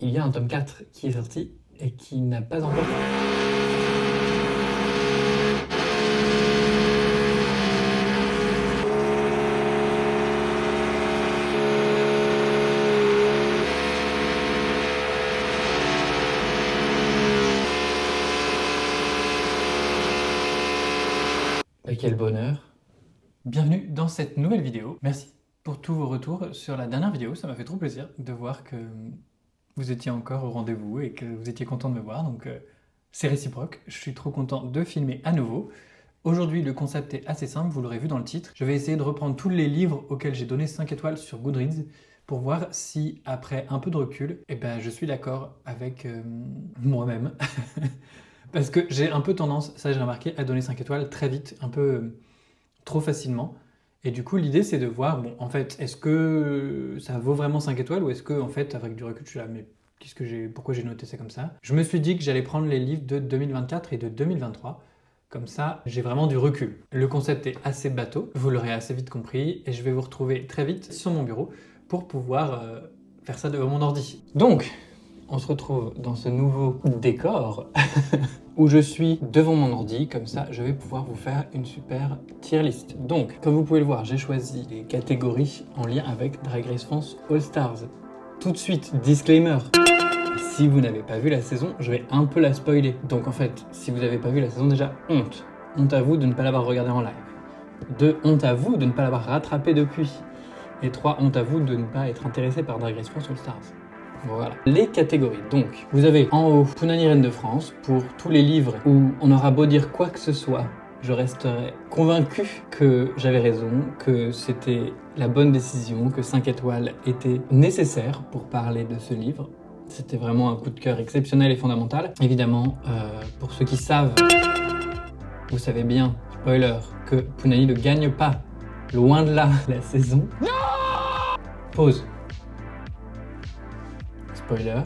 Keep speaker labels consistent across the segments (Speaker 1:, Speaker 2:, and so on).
Speaker 1: Il y a un tome 4 qui est sorti et qui n'a pas encore... Et quel bonheur! Bienvenue dans cette nouvelle vidéo. Merci pour tous vos retours sur la dernière vidéo. Ça m'a fait trop plaisir de voir que vous étiez encore au rendez-vous et que vous étiez content de me voir. Donc c'est réciproque. Je suis trop content de filmer à nouveau. Aujourd'hui, le concept est assez simple, vous l'aurez vu dans le titre. Je vais essayer de reprendre tous les livres auxquels j'ai donné 5 étoiles sur Goodreads pour voir si, après un peu de recul, je suis d'accord avec moi-même. Parce que j'ai un peu tendance, ça j'ai remarqué, à donner 5 étoiles très vite, un peu trop facilement. Et du coup, l'idée c'est de voir, bon, en fait, est-ce que ça vaut vraiment 5 étoiles ou est-ce que, en fait, avec du recul, je suis là, mais pourquoi j'ai noté ça comme ça? Je me suis dit que j'allais prendre les livres de 2024 et de 2023. Comme ça, j'ai vraiment du recul. Le concept est assez bateau, vous l'aurez assez vite compris, et je vais vous retrouver très vite sur mon bureau pour pouvoir faire ça devant mon ordi. Donc, on se retrouve dans ce nouveau décor où je suis devant mon ordi, comme ça je vais pouvoir vous faire une super tier list. Donc, comme vous pouvez le voir, j'ai choisi les catégories en lien avec Drag Race France All Stars. Tout de suite, disclaimer, si vous n'avez pas vu la saison, je vais un peu la spoiler. Donc en fait, si vous n'avez pas vu la saison, déjà, honte. Honte à vous de ne pas l'avoir regardée en live. 2, honte à vous de ne pas l'avoir rattrapée depuis. Et 3, honte à vous de ne pas être intéressé par Drag Race France All Stars. Voilà. Les catégories. Donc, vous avez en haut Pounani Reine de France pour tous les livres où on aura beau dire quoi que ce soit, je resterai convaincu que j'avais raison, que c'était la bonne décision, que 5 étoiles étaient nécessaires pour parler de ce livre. C'était vraiment un coup de cœur exceptionnel et fondamental. Évidemment, pour ceux qui savent, vous savez bien, spoiler, que Pounani ne gagne pas, loin de là, la saison. Non! Pause. Spoiler,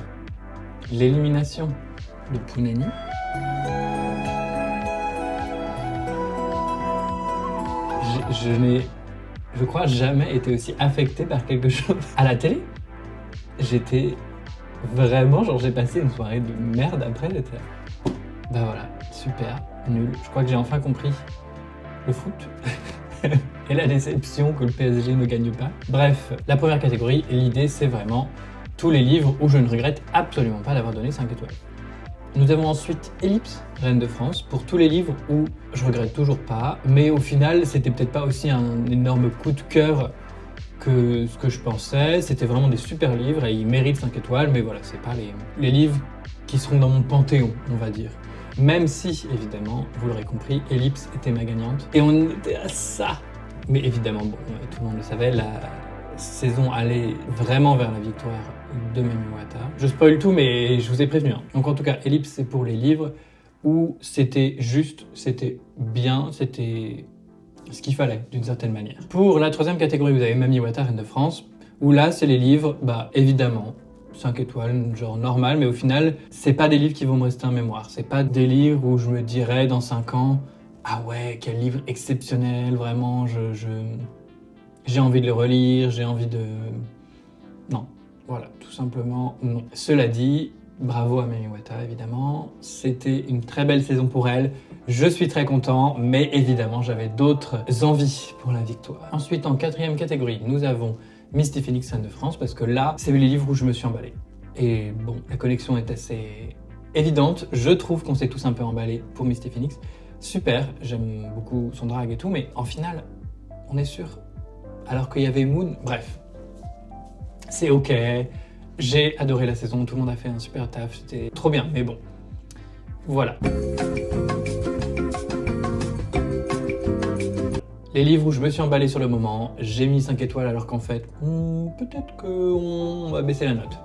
Speaker 1: l'élimination de Pounani je n'ai, je crois, jamais été aussi affecté par quelque chose à la télé. J'étais vraiment, genre j'ai passé une soirée de merde après, j'étais bah voilà, super, nul. Je crois que j'ai enfin compris le foot et la déception que le PSG ne gagne pas. Bref, la première catégorie, l'idée c'est vraiment tous les livres où je ne regrette absolument pas d'avoir donné 5 étoiles. Nous avons ensuite Ellipse, Reine de France, pour tous les livres où je regrette toujours pas, mais au final, c'était peut-être pas aussi un énorme coup de cœur que ce que je pensais. C'était vraiment des super livres et ils méritent 5 étoiles, mais voilà, c'est pas les livres qui seront dans mon panthéon, on va dire. Même si, évidemment, vous l'aurez compris, Ellipse était ma gagnante. Et on était à ça. Mais évidemment, bon, tout le monde le savait, la saison allait vraiment vers la victoire de Mami Wata. Je spoil tout, mais je vous ai prévenu. Donc en tout cas, Ellipse, c'est pour les livres où c'était juste, c'était bien, c'était ce qu'il fallait, d'une certaine manière. Pour la troisième catégorie, vous avez Mami Wata, Reine de France, où là, c'est les livres, bah évidemment, 5 étoiles, genre normal, mais au final, c'est pas des livres qui vont me rester en mémoire. C'est pas des livres où je me dirais dans 5 ans, ah ouais, quel livre exceptionnel, vraiment, j'ai envie de le relire, j'ai envie de... Non, voilà, tout simplement non. Cela dit, bravo à Mami Wata, évidemment. C'était une très belle saison pour elle. Je suis très content, mais évidemment, j'avais d'autres envies pour la victoire. Ensuite, en quatrième catégorie, nous avons Misty Phoenix, Reine de France, parce que là, c'est les livres où je me suis emballé. Et bon, la connexion est assez évidente. Je trouve qu'on s'est tous un peu emballé pour Misty Phoenix. Super, j'aime beaucoup son drag et tout, mais en finale, on est sûr. Alors qu'il y avait Moon, bref. C'est ok, j'ai adoré la saison, tout le monde a fait un super taf, c'était trop bien, mais bon, voilà. Les livres où je me suis emballé sur le moment, j'ai mis 5 étoiles alors qu'en fait, peut-être qu'on va baisser la note.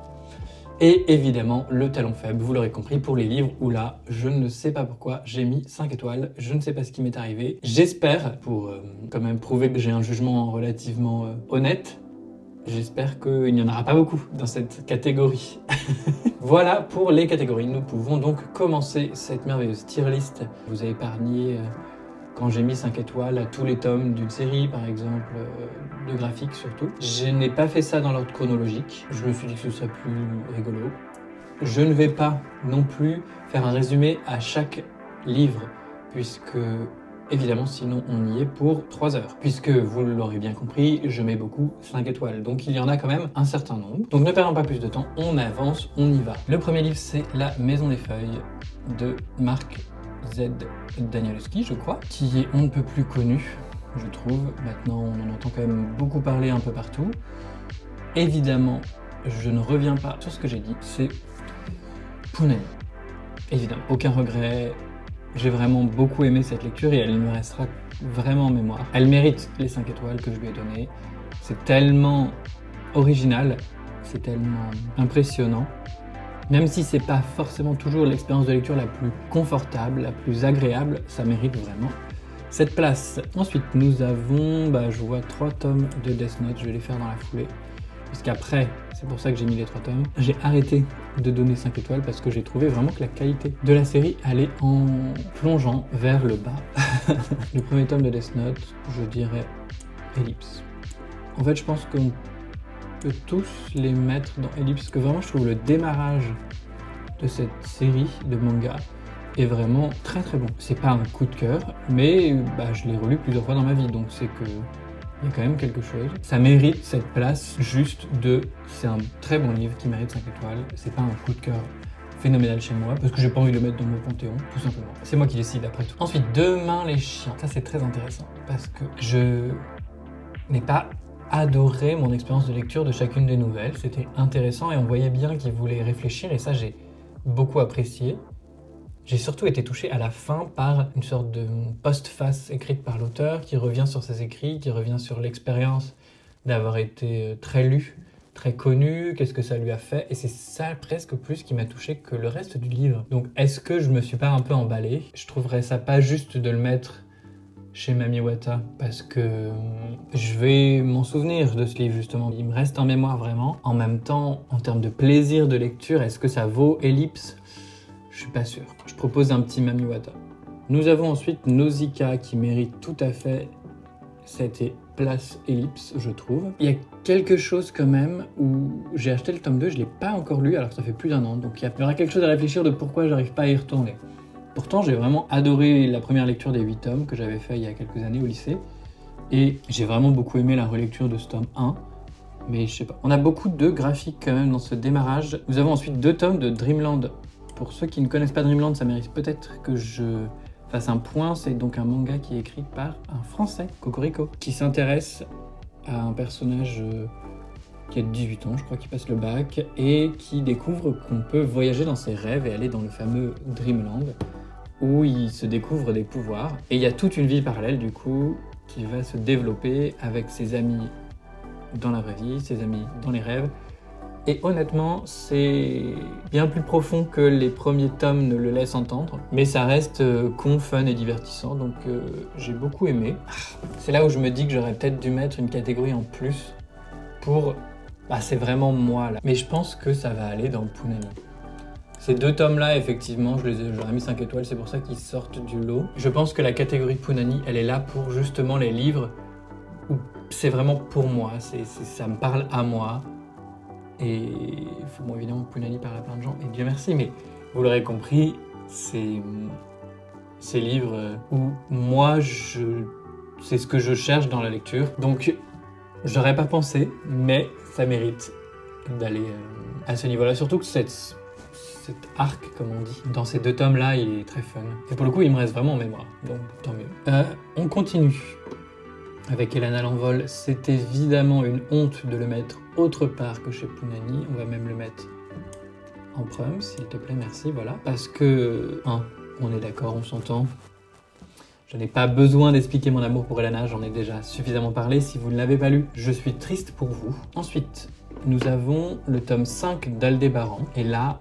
Speaker 1: Et évidemment, le talon faible, vous l'aurez compris, pour les livres où là, je ne sais pas pourquoi, j'ai mis 5 étoiles, je ne sais pas ce qui m'est arrivé. J'espère, pour quand même prouver que j'ai un jugement relativement honnête, j'espère qu'il n'y en aura pas beaucoup dans cette catégorie. Voilà pour les catégories. Nous pouvons donc commencer cette merveilleuse tier list. Je vous ai épargné quand j'ai mis 5 étoiles à tous les tomes d'une série, par exemple, de graphique surtout. Je n'ai pas fait ça dans l'ordre chronologique. Je me suis dit que ce serait plus rigolo. Je ne vais pas non plus faire un résumé à chaque livre, puisque évidemment sinon on y est pour 3 heures. Puisque vous l'aurez bien compris, je mets beaucoup 5 étoiles, donc il y en a quand même un certain nombre. Donc ne perdons pas plus de temps, on avance, on y va. Le premier livre c'est La Maison des Feuilles de Mark Z. Danielewski, je crois, qui est on ne peut plus connu, je trouve. Maintenant on en entend quand même beaucoup parler un peu partout. Évidemment, je ne reviens pas sur ce que j'ai dit, c'est Punani. Évidemment, aucun regret. J'ai vraiment beaucoup aimé cette lecture et elle me restera vraiment en mémoire. Elle mérite les 5 étoiles que je lui ai données. C'est tellement original, c'est tellement impressionnant. Même si c'est pas forcément toujours l'expérience de lecture la plus confortable, la plus agréable, ça mérite vraiment cette place. Ensuite, nous avons, je vois 3 tomes de Death Note, je vais les faire dans la foulée. Puisqu'après, c'est pour ça que j'ai mis les 3 tomes, j'ai arrêté de donner 5 étoiles parce que j'ai trouvé vraiment que la qualité de la série allait en plongeant vers le bas. Le premier tome de Death Note, je dirais Ellipse. En fait, je pense qu'on peut tous les mettre dans Ellipse, parce que vraiment, je trouve le démarrage de cette série de manga est vraiment très très bon. C'est pas un coup de cœur, mais je l'ai relu plusieurs fois dans ma vie, donc c'est que il y a quand même quelque chose. Ça mérite cette place juste de... C'est un très bon livre qui mérite 5 étoiles. C'est pas un coup de cœur phénoménal chez moi, parce que j'ai pas envie de le mettre dans mon panthéon, tout simplement. C'est moi qui décide après tout. Ensuite, Demain les chiens. Ça c'est très intéressant, parce que je n'ai pas adoré mon expérience de lecture de chacune des nouvelles. C'était intéressant et on voyait bien qu'il voulait réfléchir, et ça j'ai beaucoup apprécié. J'ai surtout été touché à la fin par une sorte de postface écrite par l'auteur qui revient sur ses écrits, qui revient sur l'expérience d'avoir été très lu, très connu, qu'est-ce que ça lui a fait, et c'est ça presque plus qui m'a touché que le reste du livre. Donc est-ce que je me suis pas un peu emballé? Je trouverais ça pas juste de le mettre chez Mami Wata, parce que je vais m'en souvenir de ce livre justement. Il me reste en mémoire vraiment. En même temps, en termes de plaisir de lecture, est-ce que ça vaut Ellipse? Je suis pas sûr. Je propose un petit Mami Wata. Nous avons ensuite Nausicaa qui mérite tout à fait cette place Ellipse, je trouve. Il y a quelque chose quand même où j'ai acheté le tome 2, je l'ai pas encore lu alors que ça fait plus d'1 an, donc il y aura quelque chose à réfléchir de pourquoi j'arrive pas à y retourner. Pourtant, j'ai vraiment adoré la première lecture des 8 tomes que j'avais fait il y a quelques années au lycée, et j'ai vraiment beaucoup aimé la relecture de ce tome 1, mais je sais pas. On a beaucoup de graphiques quand même dans ce démarrage. Nous avons ensuite 2 tomes de Dreamland. Pour ceux qui ne connaissent pas Dreamland, ça mérite peut-être que je fasse un point. C'est donc un manga qui est écrit par un Français, Cocorico, qui s'intéresse à un personnage qui a 18 ans, je crois, qui passe le bac, et qui découvre qu'on peut voyager dans ses rêves et aller dans le fameux Dreamland, où il se découvre des pouvoirs. Et il y a toute une vie parallèle, du coup, qui va se développer avec ses amis dans la vraie vie, ses amis dans les rêves. Et honnêtement, c'est bien plus profond que les premiers tomes ne le laissent entendre, mais ça reste con, fun et divertissant, donc j'ai beaucoup aimé. C'est là où je me dis que j'aurais peut-être dû mettre une catégorie en plus pour... c'est vraiment moi là. Mais je pense que ça va aller dans Punani. Ces 2 tomes-là, effectivement, j'aurais mis 5 étoiles, c'est pour ça qu'ils sortent du lot. Je pense que la catégorie Punani, elle est là pour justement les livres où c'est vraiment pour moi, ça me parle à moi. Et bon, évidemment, Punani parle à plein de gens, et Dieu merci, mais vous l'aurez compris, c'est ces livres où moi, c'est ce que je cherche dans la lecture. Donc, j'aurais pas pensé, mais ça mérite d'aller à ce niveau-là. Surtout que cet arc, comme on dit, dans ces 2 tomes-là, il est très fun. Et pour le coup, il me reste vraiment en mémoire, donc tant mieux. On continue avec Elana l'envol. C'est évidemment une honte de le mettre autre part que chez Punani. On va même le mettre en prom, s'il te plaît, merci, voilà. Parce que, on est d'accord, on s'entend. Je n'ai pas besoin d'expliquer mon amour pour Elana, j'en ai déjà suffisamment parlé. Si vous ne l'avez pas lu, je suis triste pour vous. Ensuite, nous avons le tome 5 d'Aldébaran. Et là,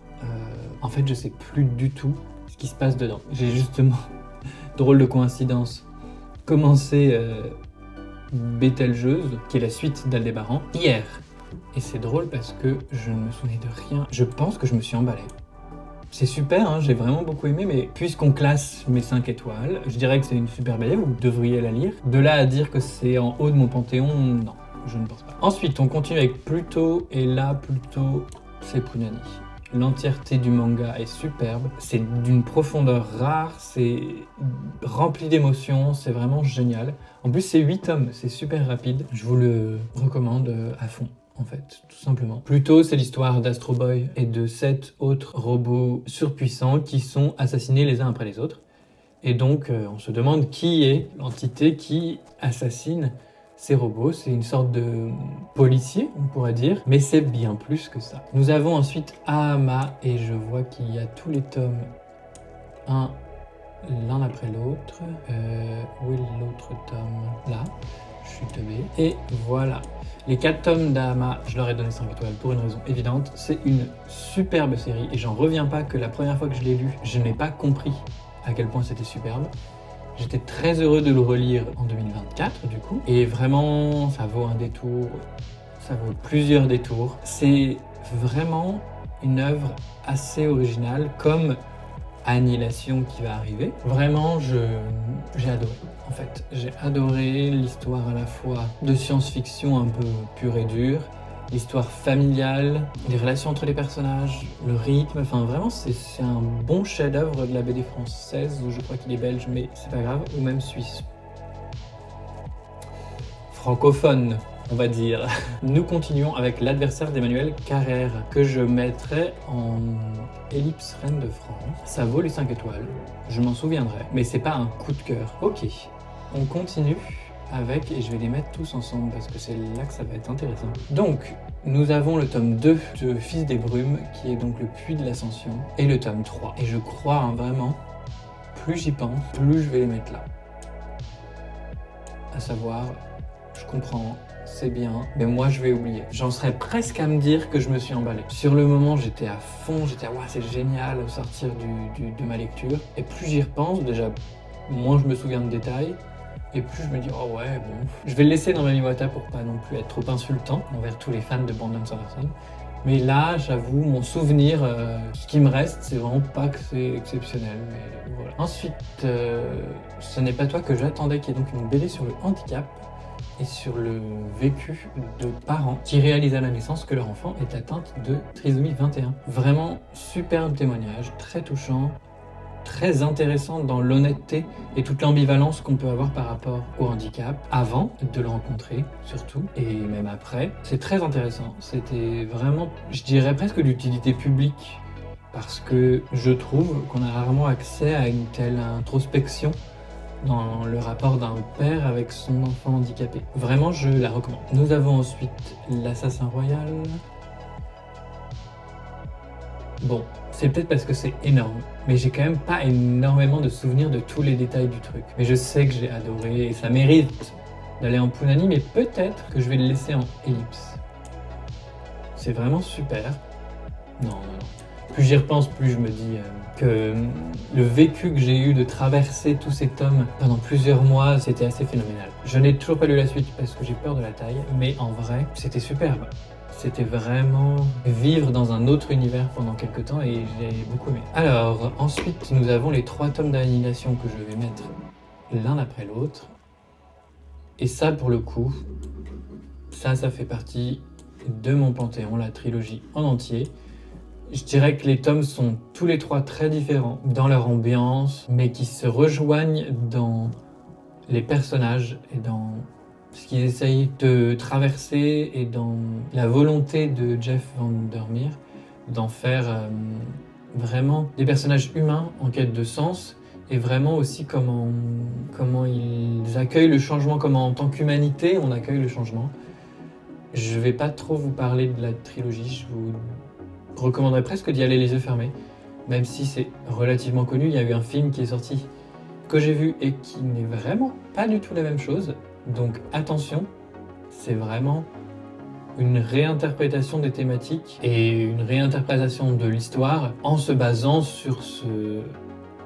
Speaker 1: en fait, je sais plus du tout ce qui se passe dedans. J'ai justement, drôle de coïncidence, commencé Bételgeuse, qui est la suite d'Aldébaran, hier. Et c'est drôle parce que je ne me souvenais de rien. Je pense que je me suis emballé. C'est super, j'ai vraiment beaucoup aimé, mais puisqu'on classe mes 5 étoiles, je dirais que c'est une super belle œuvre, vous devriez la lire. De là à dire que c'est en haut de mon panthéon, non, je ne pense pas. Ensuite, on continue avec Pluto, et là, Pluto, c'est Punani. L'entièreté du manga est superbe, c'est d'une profondeur rare, c'est rempli d'émotions, c'est vraiment génial. En plus c'est 8 tomes, c'est super rapide, je vous le recommande à fond. En fait, tout simplement. Plutôt, c'est l'histoire d'Astro Boy et de 7 autres robots surpuissants qui sont assassinés les uns après les autres. Et donc, on se demande qui est l'entité qui assassine ces robots. C'est une sorte de policier, on pourrait dire, mais c'est bien plus que ça. Nous avons ensuite Aama, et je vois qu'il y a tous les tomes, l'un après l'autre. Où est l'autre tome? Là, je suis tombé. Et voilà. Les 4 tomes d'Aama, je leur ai donné 5 étoiles pour une raison évidente. C'est une superbe série, et j'en reviens pas que la première fois que je l'ai lu, je n'ai pas compris à quel point c'était superbe. J'étais très heureux de le relire en 2024 du coup, et vraiment ça vaut un détour, ça vaut plusieurs détours. C'est vraiment une œuvre assez originale, comme Annihilation qui va arriver. Vraiment, j'ai adoré. En fait, j'ai adoré l'histoire à la fois de science-fiction un peu pure et dure, l'histoire familiale, les relations entre les personnages, le rythme, enfin vraiment c'est un bon chef-d'œuvre de la BD française, je crois qu'il est belge mais c'est pas grave, ou même suisse. Francophone, on va dire. Nous continuons avec L'adversaire d'Emmanuel Carrère, que je mettrai en ellipse Reine de France. Ça vaut les 5 étoiles, je m'en souviendrai, mais c'est pas un coup de cœur. Ok, on continue avec, et je vais les mettre tous ensemble parce que c'est là que ça va être intéressant. Donc, nous avons le tome 2 de Fils des Brumes, qui est donc le Puits de l'Ascension, et le tome 3. Et je crois vraiment, plus j'y pense, plus je vais les mettre là. À savoir, je comprends, c'est bien, mais moi je vais oublier. J'en serais presque à me dire que je me suis emballé. Sur le moment, j'étais à fond, j'étais à « ouais, c'est génial » au sortir de ma lecture. Et plus j'y repense, déjà, moins je me souviens de détails, et plus je me dis, oh ouais, bon. Je vais le laisser dans ma Miwata pour pas non plus être trop insultant envers tous les fans de Brandon Sanderson. Mais là, j'avoue, mon souvenir, ce qui me reste, c'est vraiment pas que c'est exceptionnel. Mais voilà. Ensuite, Ce n'est pas toi que j'attendais, qui est donc une BD sur le handicap et sur le vécu de parents qui réalisent à la naissance que leur enfant est atteinte de trisomie 21. Vraiment superbe témoignage, très touchant, très intéressant dans l'honnêteté et toute l'ambivalence qu'on peut avoir par rapport au handicap, avant de le rencontrer surtout, et même après. C'est très intéressant, c'était vraiment, je dirais presque d'utilité publique, parce que je trouve qu'on a rarement accès à une telle introspection dans le rapport d'un père avec son enfant handicapé. Vraiment, je la recommande. Nous avons ensuite L'Assassin Royal. Bon, c'est peut-être parce que c'est énorme, mais j'ai quand même pas énormément de souvenirs de tous les détails du truc. Mais je sais que j'ai adoré et ça mérite d'aller en Punani, mais peut-être que je vais le laisser en ellipse. C'est vraiment super. Non. Plus j'y repense, plus je me dis que le vécu que j'ai eu de traverser tous ces tomes pendant plusieurs mois, c'était assez phénoménal. Je n'ai toujours pas lu la suite parce que j'ai peur de la taille, mais en vrai, c'était superbe. C'était vraiment vivre dans un autre univers pendant quelques temps et j'ai beaucoup aimé. Alors, ensuite, nous avons les 3 tomes d'Annihilation que je vais mettre l'un après l'autre. Et ça, pour le coup, ça fait partie de mon panthéon, la trilogie en entier. Je dirais que les tomes sont tous les 3 très différents dans leur ambiance, mais qui se rejoignent dans les personnages et dans ce qu'ils essayent de traverser et dans la volonté de Jeff Vandermeer d'en faire vraiment des personnages humains en quête de sens, et vraiment aussi comment ils accueillent le changement, comment en tant qu'humanité on accueille le changement. Je vais pas trop vous parler de la trilogie, je vous recommanderais presque d'y aller les yeux fermés, même si c'est relativement connu. Il y a eu un film qui est sorti, que j'ai vu et qui n'est vraiment pas du tout la même chose, donc attention, c'est vraiment une réinterprétation des thématiques et une réinterprétation de l'histoire en se basant sur ce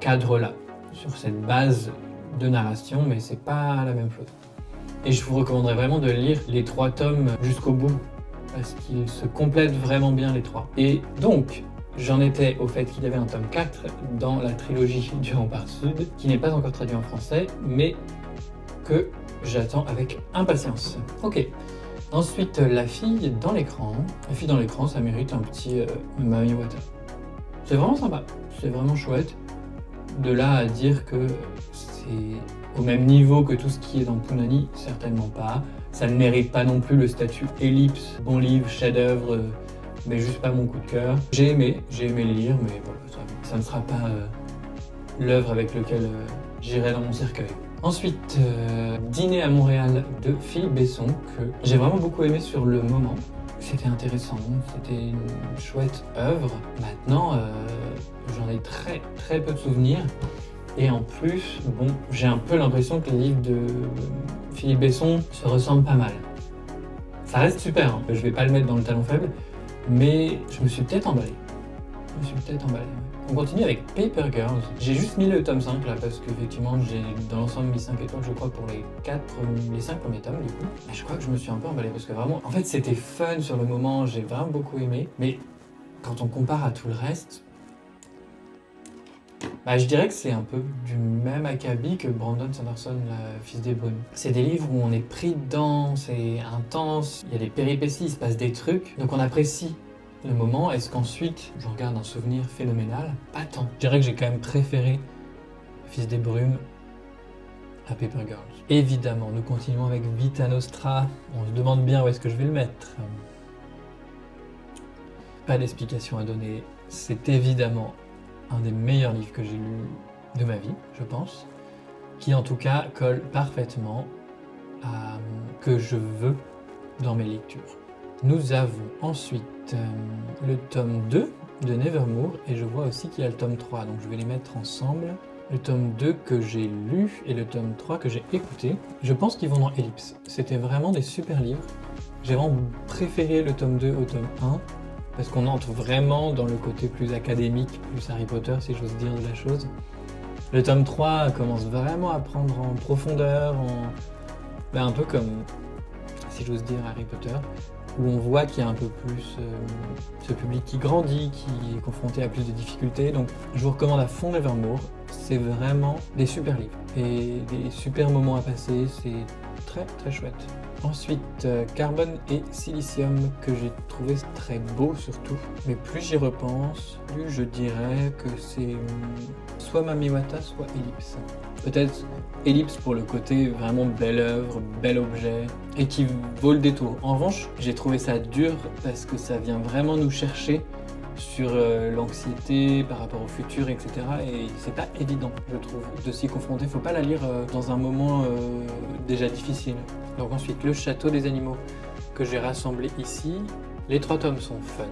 Speaker 1: cadre-là, sur cette base de narration, mais c'est pas la même chose. Et je vous recommanderais vraiment de lire les 3 tomes jusqu'au bout, parce qu'ils se complètent vraiment bien les 3. Et donc, j'en étais au fait qu'il y avait un tome 4 dans la trilogie du Rempart Sud, qui n'est pas encore traduit en français, mais que j'attends avec impatience. Ok. Ensuite, La fille dans l'écran. La fille dans l'écran, ça mérite un petit Mami Water. C'est vraiment sympa, c'est vraiment chouette. De là à dire que c'est au même niveau que tout ce qui est dans Punani, certainement pas. Ça ne mérite pas non plus le statut ellipse, bon livre, chef-d'œuvre, mais juste pas mon coup de cœur. J'ai aimé le lire, mais voilà, ça ne sera pas l'œuvre avec laquelle j'irai dans mon cercueil. Ensuite, Dîner à Montréal de Philippe Besson, que j'ai vraiment beaucoup aimé sur le moment. C'était intéressant, c'était une chouette œuvre. Maintenant, j'en ai très peu de souvenirs. Et en plus, bon, j'ai un peu l'impression que les livres de Philippe Besson se ressemblent pas mal. Ça reste super, hein. Je vais pas le mettre dans le talon faible, mais je me suis peut-être emballé. On continue avec Paper Girls. J'ai juste mis le tome 5 là parce qu'effectivement j'ai dans l'ensemble mis 5 étoiles je crois pour les 5 premiers tomes du coup. Et je crois que je me suis un peu emballé parce que vraiment, en fait c'était fun sur le moment, j'ai vraiment beaucoup aimé. Mais quand on compare à tout le reste, je dirais que c'est un peu du même acabit que Brandon Sanderson, le Fils des Brumes. C'est des livres où on est pris dedans, c'est intense, il y a des péripéties, il se passe des trucs, donc on apprécie le moment. Est-ce qu'ensuite, je regarde un souvenir phénoménal? Pas tant. Je dirais que j'ai quand même préféré Fils des Brumes à Paper Girls. Évidemment, nous continuons avec Vita Nostra. On se demande bien où est-ce que je vais le mettre. Pas d'explication à donner. C'est évidemment un des meilleurs livres que j'ai lu de ma vie, je pense, qui en tout cas colle parfaitement à que je veux dans mes lectures. Nous avons ensuite le tome 2 de Nevermoor et je vois aussi qu'il y a le tome 3, donc je vais les mettre ensemble. Le tome 2 que j'ai lu et le tome 3 que j'ai écouté. Je pense qu'ils vont dans Ellipse. C'était vraiment des super livres. J'ai vraiment préféré le tome 2 au tome 1 parce qu'on entre vraiment dans le côté plus académique, plus Harry Potter si j'ose dire de la chose. Le tome 3 commence vraiment à prendre en profondeur, un peu comme, si j'ose dire, Harry Potter, où on voit qu'il y a un peu plus ce public qui grandit, qui est confronté à plus de difficultés. Donc je vous recommande à fond Nevermoor, c'est vraiment des super livres et des super moments à passer, c'est très chouette. Ensuite, Carbone et Silicium, que j'ai trouvé très beau surtout, mais plus j'y repense, plus je dirais que c'est soit Mamiwata, soit Ellipse. Peut-être Ellipse pour le côté vraiment belle œuvre, bel objet, et qui vaut le détour. En revanche, j'ai trouvé ça dur parce que ça vient vraiment nous chercher sur l'anxiété par rapport au futur, etc. Et c'est pas évident, je trouve, de s'y confronter. Faut pas la lire dans un moment déjà difficile. Donc ensuite, Le Château des Animaux, que j'ai rassemblé ici. Les 3 tomes sont fun.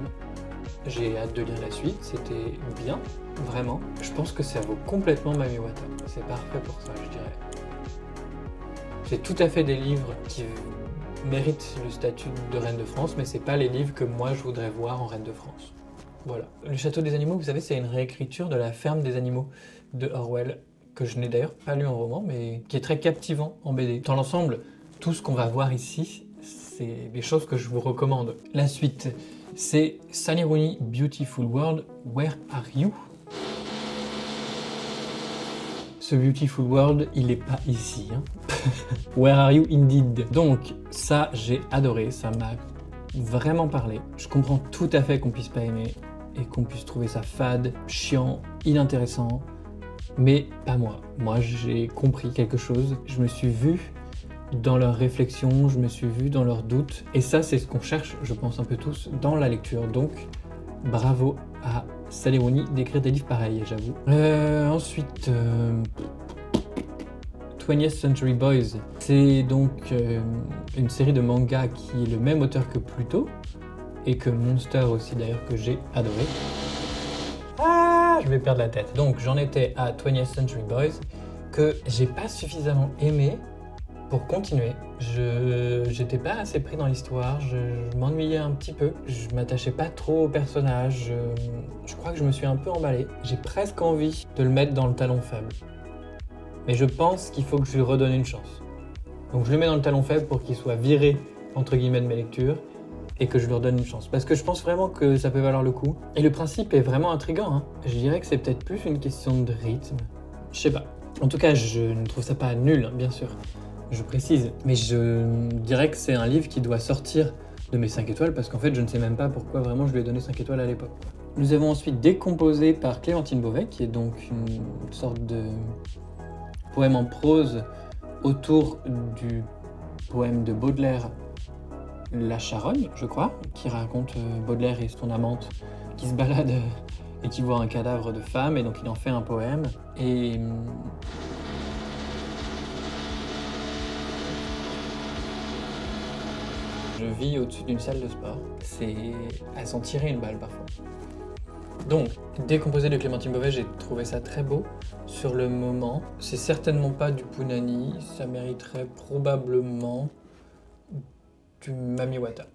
Speaker 1: J'ai hâte de lire la suite, c'était bien, vraiment. Je pense que ça vaut complètement Mamiwata. C'est parfait pour ça, je dirais. C'est tout à fait des livres qui méritent le statut de Reine de France, mais c'est pas les livres que moi je voudrais voir en Reine de France. Voilà. Le Château des Animaux, vous savez, c'est une réécriture de La Ferme des Animaux de Orwell, que je n'ai d'ailleurs pas lu en roman, mais qui est très captivant en BD. Dans l'ensemble, tout ce qu'on va voir ici, c'est des choses que je vous recommande. La suite, c'est Sally Rooney, Beautiful World, Where Are You? Ce Beautiful World, il est pas ici. Hein. Where Are You Indeed? Donc, ça, j'ai adoré, ça m'a vraiment parlé. Je comprends tout à fait qu'on puisse pas aimer et qu'on puisse trouver ça fade, chiant, inintéressant, mais pas moi. Moi, j'ai compris quelque chose, je me suis vu dans leurs réflexions, je me suis vu dans leurs doutes, et ça, c'est ce qu'on cherche, je pense, un peu tous dans la lecture. Donc, bravo à Sally Rooney d'écrire des livres pareils, j'avoue. Ensuite, 20th Century Boys, c'est donc une série de mangas qui est le même auteur que Pluto, et que Monster aussi d'ailleurs, que j'ai adoré. Je vais perdre la tête. Donc j'en étais à 20th Century Boys, que j'ai pas suffisamment aimé pour continuer. J'étais pas assez pris dans l'histoire, je m'ennuyais un petit peu, je m'attachais pas trop au personnage, je crois que je me suis un peu emballé. J'ai presque envie de le mettre dans le talon faible. Mais je pense qu'il faut que je lui redonne une chance. Donc je le mets dans le talon faible pour qu'il soit viré, entre guillemets, de mes lectures, et que je lui redonne une chance. Parce que je pense vraiment que ça peut valoir le coup. Et le principe est vraiment intriguant, hein. Je dirais que c'est peut-être plus une question de rythme. Je sais pas. En tout cas, je ne trouve ça pas nul, hein, bien sûr. Je précise. Mais je dirais que c'est un livre qui doit sortir de mes 5 étoiles, parce qu'en fait, je ne sais même pas pourquoi vraiment je lui ai donné 5 étoiles à l'époque. Nous avons ensuite Décomposé par Clémentine Beauvais, qui est donc une sorte de poème en prose autour du poème de Baudelaire, La Charogne, je crois, qui raconte Baudelaire et son amante qui se baladent et qui voient un cadavre de femme, et donc il en fait un poème. Et je vis au-dessus d'une salle de sport. C'est à s'en tirer une balle parfois. Donc, Décomposé de Clémentine Beauvais, j'ai trouvé ça très beau sur le moment. C'est certainement pas du Punani, ça mériterait probablement du Mamiwata.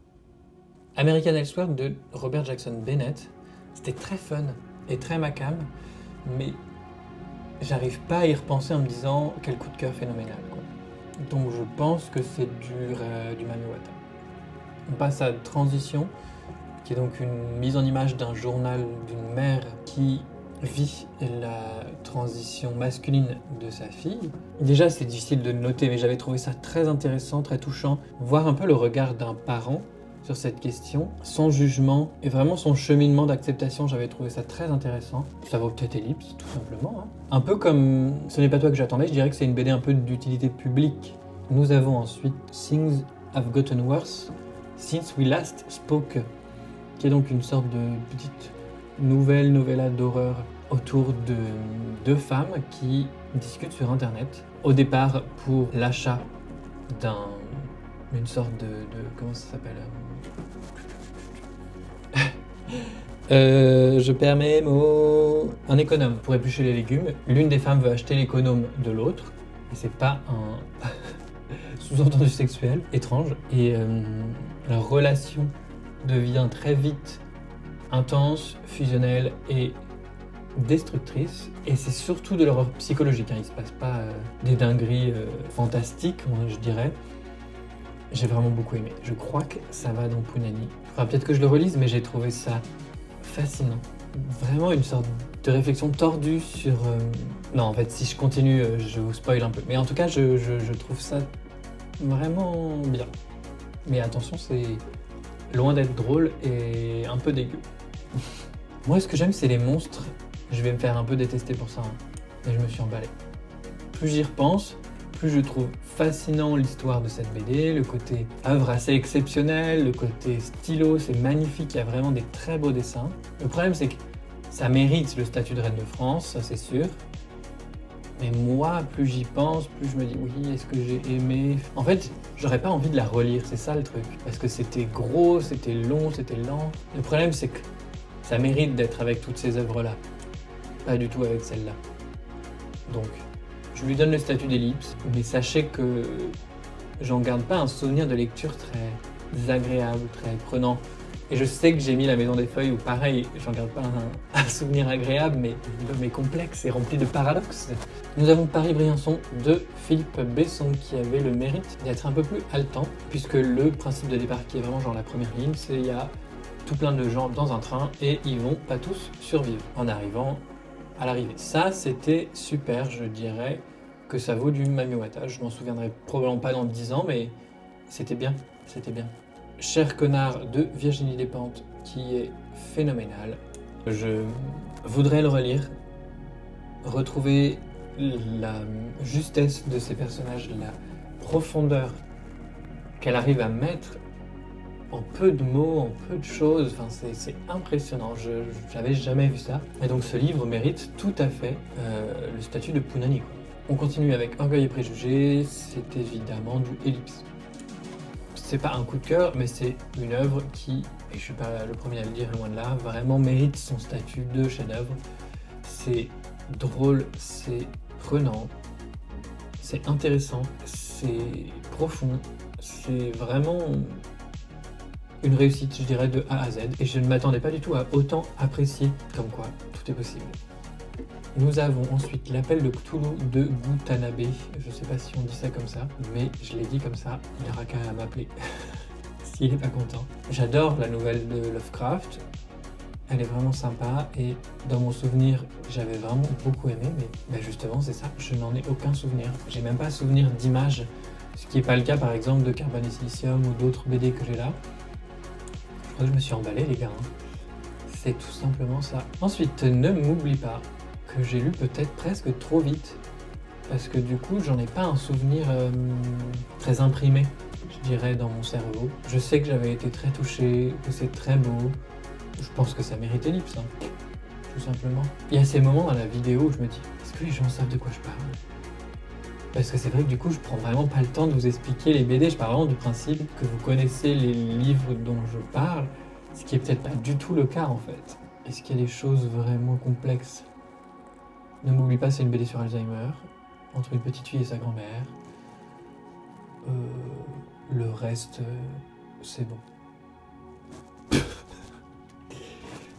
Speaker 1: American Elsewhere de Robert Jackson Bennett, c'était très fun et très macam, mais j'arrive pas à y repenser en me disant quel coup de cœur phénoménal, quoi. Donc je pense que c'est du Mamiwata. On passe à Transition, qui est donc une mise en image d'un journal d'une mère qui vit la transition masculine de sa fille. Déjà, c'est difficile de noter, mais j'avais trouvé ça très intéressant, très touchant, voir un peu le regard d'un parent sur cette question, son jugement et vraiment son cheminement d'acceptation. J'avais trouvé ça très intéressant. Ça vaut peut-être ellipse, tout simplement, hein. Un peu comme Ce n'est pas toi que j'attendais, je dirais que c'est une BD un peu d'utilité publique. Nous avons ensuite Things Have Gotten Worse Since We Last Spoke, qui est donc une sorte de petite novella d'horreur autour de deux femmes qui discutent sur internet. Au départ pour l'achat d'une sorte de comment ça s'appelle je perds mes mots. Un économe pour éplucher les légumes. L'une des femmes veut acheter l'économe de l'autre, et c'est pas un sous-entendu sexuel étrange. Et leur relation devient très vite intense, fusionnelle et destructrice. Et c'est surtout de l'horreur psychologique, hein. Il se passe pas des dingueries fantastiques, moi, je dirais. J'ai vraiment beaucoup aimé. Je crois que ça va dans Punani. Enfin, peut-être que je le relise, mais j'ai trouvé ça fascinant. Vraiment une sorte de réflexion tordue sur... Non, en fait, si je continue, je vous spoil un peu. Mais en tout cas, je trouve ça vraiment bien. Mais attention, c'est loin d'être drôle et un peu dégueu. Moi, ce que j'aime, c'est les monstres. Je vais me faire un peu détester pour ça, hein. Mais je me suis emballé. Plus j'y repense, plus je trouve fascinant l'histoire de cette BD, le côté œuvre assez exceptionnel, le côté stylo, c'est magnifique, il y a vraiment des très beaux dessins. Le problème, c'est que ça mérite le statut de Reine de France, ça c'est sûr. Mais moi, plus j'y pense, plus je me dis oui, est-ce que j'ai aimé... En fait, j'aurais pas envie de la relire, c'est ça le truc. Parce que c'était gros, c'était long, c'était lent. Le problème, c'est que ça mérite d'être avec toutes ces œuvres-là. Pas du tout avec celle-là. Donc, je lui donne le statut d'ellipse, mais sachez que j'en garde pas un souvenir de lecture très agréable, très prenant. Et je sais que j'ai mis La Maison des Feuilles où pareil, j'en garde pas un souvenir agréable, mais l'homme est complexe et rempli de paradoxes. Nous avons Paris-Briançon de Philippe Besson qui avait le mérite d'être un peu plus haletant, puisque le principe de départ qui est vraiment genre la première ligne, c'est il y a tout plein de gens dans un train et ils vont pas tous survivre en arrivant à l'arrivée. Ça, c'était super, je dirais que ça vaut du Mamiwata. Je m'en souviendrai probablement pas dans 10 ans, mais c'était bien, c'était bien. Cher connard de Virginie Despentes, qui est phénoménal. Je voudrais le relire, retrouver la justesse de ces personnages, la profondeur qu'elle arrive à mettre en peu de mots, en peu de choses. Enfin, c'est impressionnant, je n'avais jamais vu ça. Et donc ce livre mérite tout à fait le statut de Punani, quoi. On continue avec Orgueil et Préjugés, c'est évidemment du Ellipse. C'est pas un coup de cœur, mais c'est une œuvre qui, et je suis pas le premier à le dire, loin de là, vraiment mérite son statut de chef-d'œuvre. C'est drôle, c'est prenant, c'est intéressant, c'est profond, c'est vraiment une réussite, je dirais, de A à Z. Et je ne m'attendais pas du tout à autant apprécier, comme quoi tout est possible. Nous avons ensuite L'Appel de Cthulhu de Gutanabe. Je sais pas si on dit ça comme ça, mais je l'ai dit comme ça. Il aura qu'à m'appeler s'il est pas content. J'adore la nouvelle de Lovecraft. Elle est vraiment sympa et dans mon souvenir, j'avais vraiment beaucoup aimé, mais justement, c'est ça, je n'en ai aucun souvenir. J'ai même pas souvenir d'image, ce qui n'est pas le cas par exemple de Carbone et Silicium ou d'autres BD que j'ai là. Je crois que je me suis emballé, les gars, hein. C'est tout simplement ça. Ensuite, ne m'oublie pas que j'ai lu peut-être presque trop vite. Parce que du coup, j'en ai pas un souvenir très imprimé, je dirais, dans mon cerveau. Je sais que j'avais été très touché, que c'est très beau. Je pense que ça mérite ellipse, hein, tout simplement. Il y a ces moments dans la vidéo où je me dis, est-ce que les gens savent de quoi je parle? Parce que c'est vrai que du coup, je prends vraiment pas le temps de vous expliquer les BD. Je pars vraiment du principe que vous connaissez les livres dont je parle, ce qui est peut-être pas du tout le cas en fait. Est-ce qu'il y a des choses vraiment complexes? Ne m'oublie pas, c'est une BD sur Alzheimer, entre une petite fille et sa grand-mère. Le reste, c'est bon.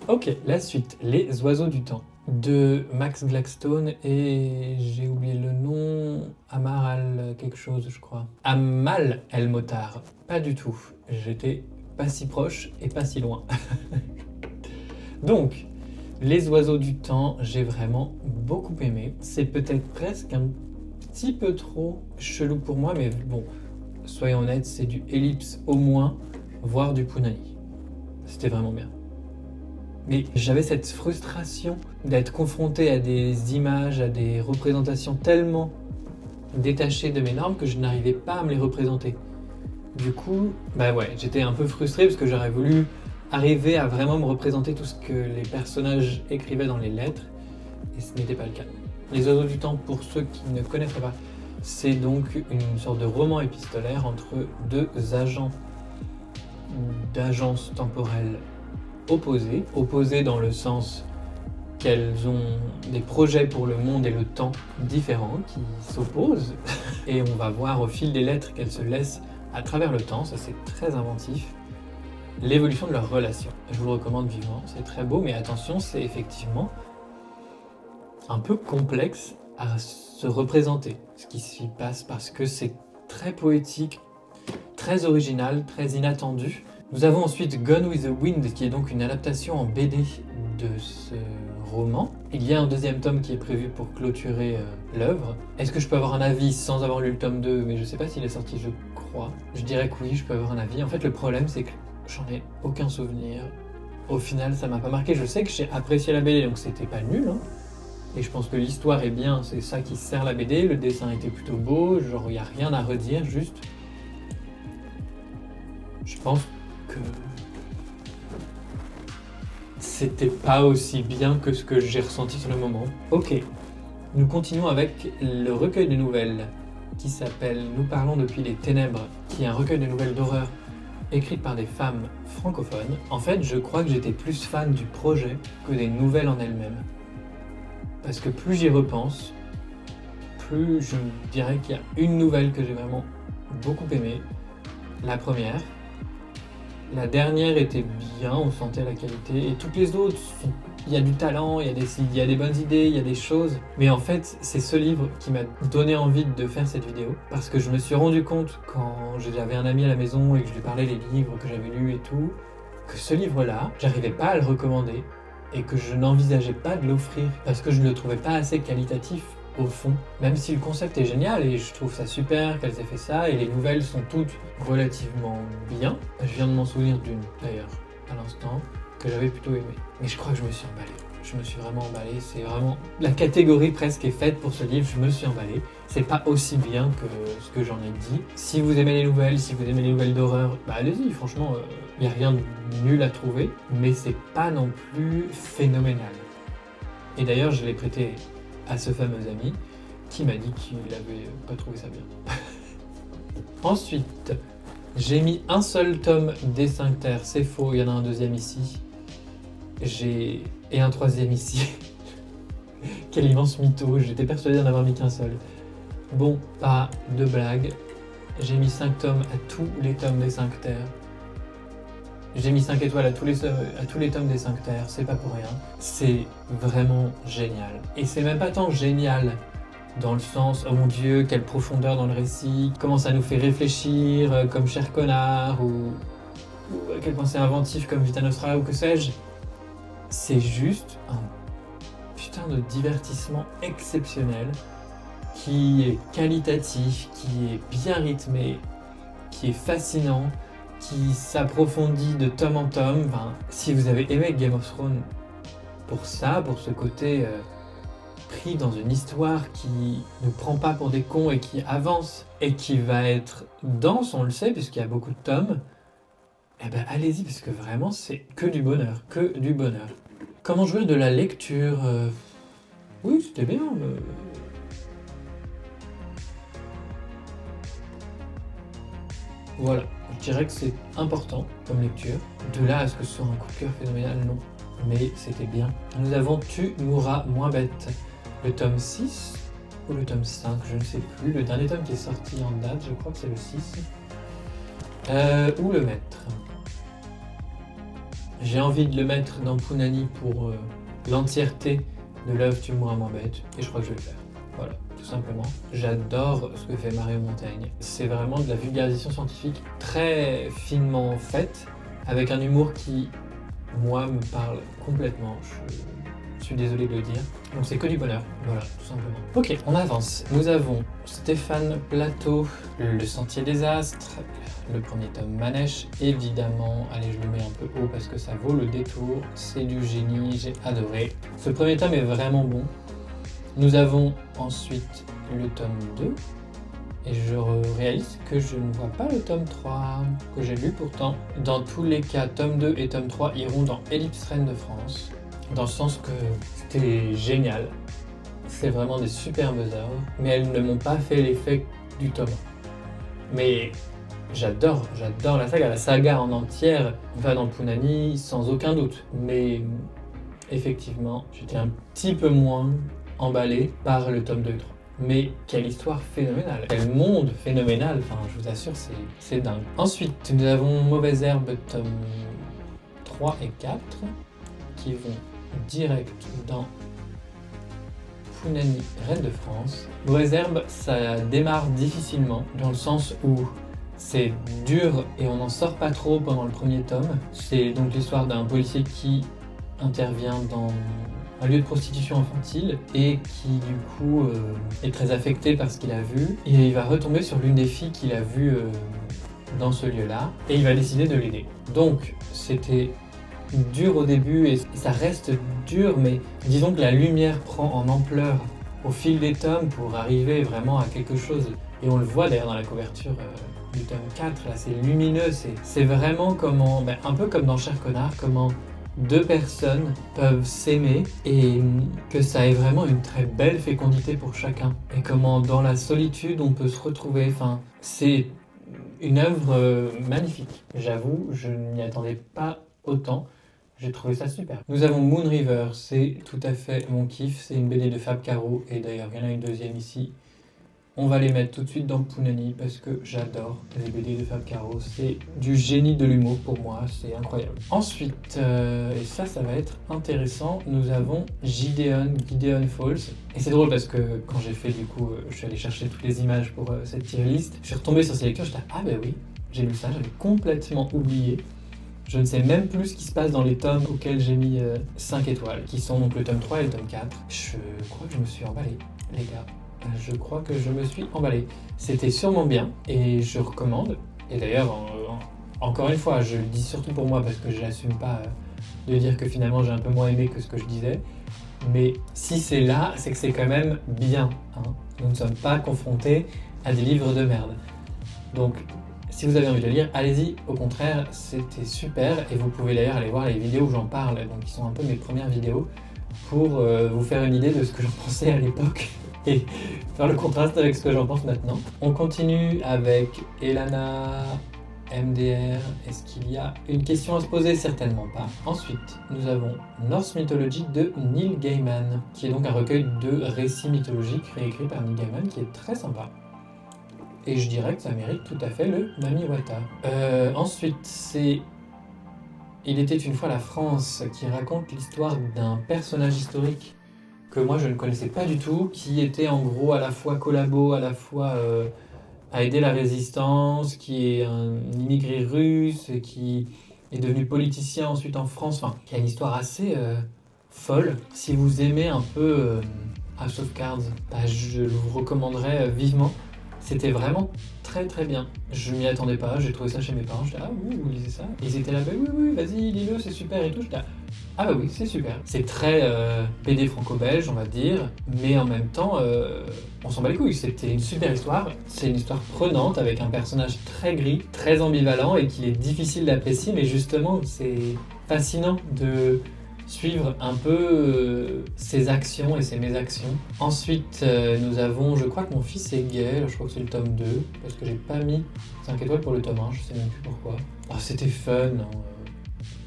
Speaker 1: Ok, la suite, Les oiseaux du temps, de Max Blackstone et j'ai oublié le nom, Amar al quelque chose je crois. Amal El Motar, pas du tout, j'étais pas si proche et pas si loin. Donc, Les oiseaux du temps, j'ai vraiment beaucoup aimé. C'est peut-être presque un petit peu trop chelou pour moi, mais bon, soyons honnêtes, c'est du Ellipse au moins, voire du Punani. C'était vraiment bien. Mais j'avais cette frustration d'être confronté à des images, à des représentations tellement détachées de mes normes que je n'arrivais pas à me les représenter. Du coup, bah ouais, j'étais un peu frustré parce que j'aurais voulu arriver à vraiment me représenter tout ce que les personnages écrivaient dans les lettres, et ce n'était pas le cas. Les oiseaux du temps, pour ceux qui ne connaîtraient pas, c'est donc une sorte de roman épistolaire entre deux agents d'agences temporelles opposées dans le sens qu'elles ont des projets pour le monde et le temps différents qui s'opposent, et on va voir au fil des lettres qu'elles se laissent à travers le temps, ça c'est très inventif, l'évolution de leur relation. Je vous le recommande vivement, c'est très beau, mais attention, c'est effectivement un peu complexe à se représenter ce qui s'y passe parce que c'est très poétique, très original, très inattendu. Nous avons ensuite Gone with the Wind qui est donc une adaptation en BD de ce roman. Il y a un deuxième tome qui est prévu pour clôturer l'œuvre. Est-ce que je peux avoir un avis sans avoir lu le tome 2? Mais je sais pas s'il est sorti, je crois. Je dirais que oui, je peux avoir un avis. En fait, le problème, c'est que j'en ai aucun souvenir. Au final, ça m'a pas marqué. Je sais que j'ai apprécié la BD, donc c'était pas nul, hein. Et je pense que l'histoire est bien, c'est ça qui sert la BD. Le dessin était plutôt beau, genre il n'y a rien à redire, juste... Je pense que... c'était pas aussi bien que ce que j'ai ressenti sur le moment. Ok, nous continuons avec le recueil de nouvelles qui s'appelle Nous parlons depuis les ténèbres, qui est un recueil de nouvelles d'horreur écrites par des femmes francophones. En fait, je crois que j'étais plus fan du projet que des nouvelles en elles-mêmes. Parce que plus j'y repense, plus je dirais qu'il y a une nouvelle que j'ai vraiment beaucoup aimée. La première. La dernière était bien, on sentait la qualité. Et toutes les autres, il y a du talent, il y a des bonnes idées, il y a des choses. Mais en fait, c'est ce livre qui m'a donné envie de faire cette vidéo. Parce que je me suis rendu compte, quand j'avais un ami à la maison et que je lui parlais des livres que j'avais lus et tout, que ce livre-là, j'arrivais pas à le recommander. Et que je n'envisageais pas de l'offrir parce que je ne le trouvais pas assez qualitatif au fond. Même si le concept est génial et je trouve ça super qu'elles aient fait ça et les nouvelles sont toutes relativement bien. Je viens de m'en souvenir d'une d'ailleurs à l'instant que j'avais plutôt aimé. Mais je crois que je me suis emballé. Je me suis vraiment emballé. C'est vraiment... la catégorie presque est faite pour ce livre. Je me suis emballé. C'est pas aussi bien que ce que j'en ai dit. Si vous aimez les nouvelles, si vous aimez les nouvelles d'horreur, bah allez-y, franchement, y a rien de nul à trouver. Mais c'est pas non plus phénoménal. Et d'ailleurs, je l'ai prêté à ce fameux ami qui m'a dit qu'il avait pas trouvé ça bien. Ensuite, j'ai mis un seul tome des 5 terres. C'est faux, il y en a un deuxième ici. Et un troisième ici. Quel immense mytho, j'étais persuadé d'en avoir mis qu'un seul. Bon, pas de blague. J'ai mis 5 tomes à tous les tomes des 5 terres. J'ai mis 5 étoiles à tous les tomes des 5 terres, c'est pas pour rien. C'est vraiment génial. Et c'est même pas tant génial dans le sens, oh mon dieu, quelle profondeur dans le récit, comment ça nous fait réfléchir, comme Cher Connard, ou à quel point c'est inventif comme Vita Nostra, ou que sais-je. C'est juste un putain de divertissement exceptionnel, qui est qualitatif, qui est bien rythmé, qui est fascinant, qui s'approfondit de tome en tome. Enfin, si vous avez aimé Game of Thrones pour ça, pour ce côté pris dans une histoire qui ne prend pas pour des cons et qui avance et qui va être dense, on le sait, puisqu'il y a beaucoup de tomes, eh ben allez-y, parce que vraiment c'est que du bonheur, que du bonheur. Comment jouir de la lecture Oui, c'était bien. Voilà, je dirais que c'est important comme lecture. De là à ce que ce soit un coup de cœur phénoménal, non. Mais c'était bien. Nous avons Tu mourras moins bête. Le tome 6 ou le tome 5, je ne sais plus. Le dernier tome qui est sorti en date, je crois que c'est le 6. Où le mettre? J'ai envie de le mettre dans Punani pour l'entièreté de l'œuvre Tu mourras moins bête. Et je crois que je vais le faire. Voilà, tout simplement. J'adore ce que fait Mario Montaigne. C'est vraiment de la vulgarisation scientifique très finement faite, avec un humour qui, moi, me parle complètement. Je suis désolé de le dire. Donc c'est que du bonheur, voilà, tout simplement. Ok, on avance. Nous avons Stéphane Plateau, Le Sentier des Astres, le premier tome Manèche, évidemment. Allez, je le mets un peu haut parce que ça vaut le détour. C'est du génie, j'ai adoré. Ce premier tome est vraiment bon. Nous avons ensuite le tome 2, et je réalise que je ne vois pas le tome 3, que j'ai lu pourtant. Dans tous les cas, tome 2 et tome 3 iront dans Ellipse Reine de France, dans le sens que c'était génial. C'est vraiment des superbes œuvres, mais elles ne m'ont pas fait l'effet du tome 1. Mais j'adore la saga en entière va dans Punani sans aucun doute. Mais effectivement, j'étais un petit peu moins emballé par le tome 2 et 3. Mais quelle histoire phénoménale, quel monde phénoménal, enfin je vous assure c'est dingue. Ensuite nous avons Mauvaise Herbe tome 3 et 4 qui vont direct dans Punani Reine de France. Mauvaise Herbe ça démarre difficilement dans le sens où c'est dur et on n'en sort pas trop pendant le premier tome. C'est donc l'histoire d'un policier qui intervient dans un lieu de prostitution infantile et qui du coup est très affecté par ce qu'il a vu, et il va retomber sur l'une des filles qu'il a vues dans ce lieu-là et il va décider de l'aider. Donc c'était dur au début et ça reste dur, mais disons que la lumière prend en ampleur au fil des tomes pour arriver vraiment à quelque chose, et on le voit d'ailleurs dans la couverture du tome 4, là c'est lumineux, c'est vraiment comment, un peu comme dans Cher Connard, comment deux personnes peuvent s'aimer et que ça ait vraiment une très belle fécondité pour chacun. Et comment dans la solitude on peut se retrouver. Enfin, c'est une œuvre magnifique. J'avoue, je n'y attendais pas autant. J'ai trouvé ça super. Nous avons Moon River, c'est tout à fait mon kiff. C'est une BD de Fab Caro et d'ailleurs il y en a une deuxième ici. On va les mettre tout de suite dans Punani parce que j'adore les BD de Fab Caro. C'est du génie de l'humour pour moi, c'est incroyable. Ensuite, et ça va être intéressant, nous avons Gideon Falls. Et c'est drôle parce que quand j'ai fait du coup, je suis allé chercher toutes les images pour cette tier list. Je suis retombé sur ces lectures, j'étais ah ben oui, j'ai lu ça, j'avais complètement oublié. Je ne sais même plus ce qui se passe dans les tomes auxquels j'ai mis 5 étoiles, qui sont donc le tome 3 et le tome 4. Je crois que je me suis emballé, les gars. Je crois que je me suis emballé. C'était sûrement bien et je recommande. Et d'ailleurs, encore une fois, je le dis surtout pour moi parce que je n'assume pas de dire que finalement j'ai un peu moins aimé que ce que je disais. Mais si c'est là, c'est que c'est quand même bien. Hein. Nous ne sommes pas confrontés à des livres de merde. Donc, si vous avez envie de le lire, allez-y. Au contraire, c'était super. Et vous pouvez d'ailleurs aller voir les vidéos où j'en parle, donc qui sont un peu mes premières vidéos, pour vous faire une idée de ce que j'en pensais à l'époque. Et faire le contraste avec ce que j'en pense maintenant. On continue avec Elana MDR. Est-ce qu'il y a une question à se poser? Certainement pas. Ensuite, nous avons Norse Mythology de Neil Gaiman, qui est donc un recueil de récits mythologiques réécrits par Neil Gaiman, qui est très sympa. Et je dirais que ça mérite tout à fait le Mamiwata. Ensuite, c'est Il était une fois la France, qui raconte l'histoire d'un personnage historique que moi je ne connaissais pas du tout, qui était en gros à la fois collabo, à la fois à aider la résistance, qui est un immigré russe, qui est devenu politicien ensuite en France, enfin, qui a une histoire assez folle. Si vous aimez un peu House of Cards, je vous recommanderais vivement. C'était vraiment très très bien. Je m'y attendais pas, j'ai trouvé ça chez mes parents, j'étais ah oui, vous lisez ça? Et ils étaient là, bah oui, vas-y, lis-le, c'est super et tout. J'étais ah bah oui, c'est super. C'est très BD franco-belge, on va dire, mais en même temps, on s'en bat les couilles. C'était une super histoire. C'est une histoire prenante avec un personnage très gris, très ambivalent et qu'il est difficile d'apprécier, mais justement, c'est fascinant de suivre un peu ses actions et ses mésactions. Ensuite, nous avons, je crois que mon fils est gay, je crois que c'est le tome 2, parce que j'ai pas mis 5 étoiles pour le tome 1, je sais même plus pourquoi. Ah, c'était fun, hein.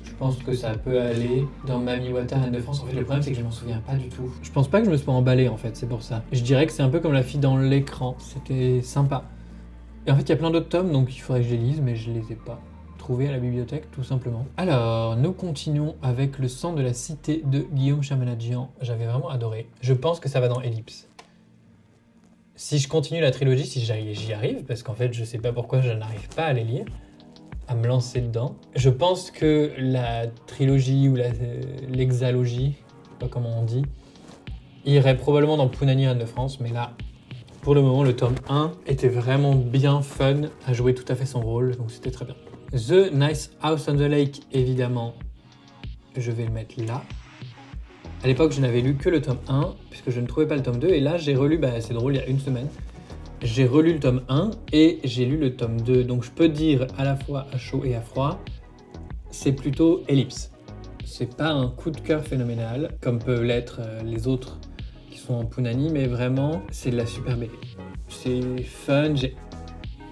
Speaker 1: Je pense que ça peut aller dans Mami Wata Reine de France. En fait, le problème, c'est que je m'en souviens pas du tout. Je pense pas que je me sois emballé, en fait, c'est pour ça. Je dirais que c'est un peu comme La fille dans l'écran. C'était sympa. Et en fait, il y a plein d'autres tomes, donc il faudrait que je les lise, mais je les ai pas trouvés à la bibliothèque, tout simplement. Alors, nous continuons avec Le sang de la cité de Guillaume Chamanadjian. J'avais vraiment adoré. Je pense que ça va dans Ellipse. Si je continue la trilogie, si j'y arrive, parce qu'en fait, je sais pas pourquoi je n'arrive pas à les lire, à me lancer dedans. Je pense que la trilogie ou l'hexalogie, je sais pas comment on dit, irait probablement dans Pounani Reine de France, mais là, pour le moment, le tome 1 était vraiment bien fun, a joué tout à fait son rôle, donc c'était très bien. The Nice House on the Lake, évidemment, je vais le mettre là. À l'époque, je n'avais lu que le tome 1, puisque je ne trouvais pas le tome 2, et là, j'ai relu, c'est drôle, il y a une semaine, j'ai relu le tome 1 et j'ai lu le tome 2. Donc je peux dire à la fois à chaud et à froid, c'est plutôt Ellipse. C'est pas un coup de cœur phénoménal, comme peuvent l'être les autres qui sont en Pounani, mais vraiment, c'est de la super BD. C'est fun, j'ai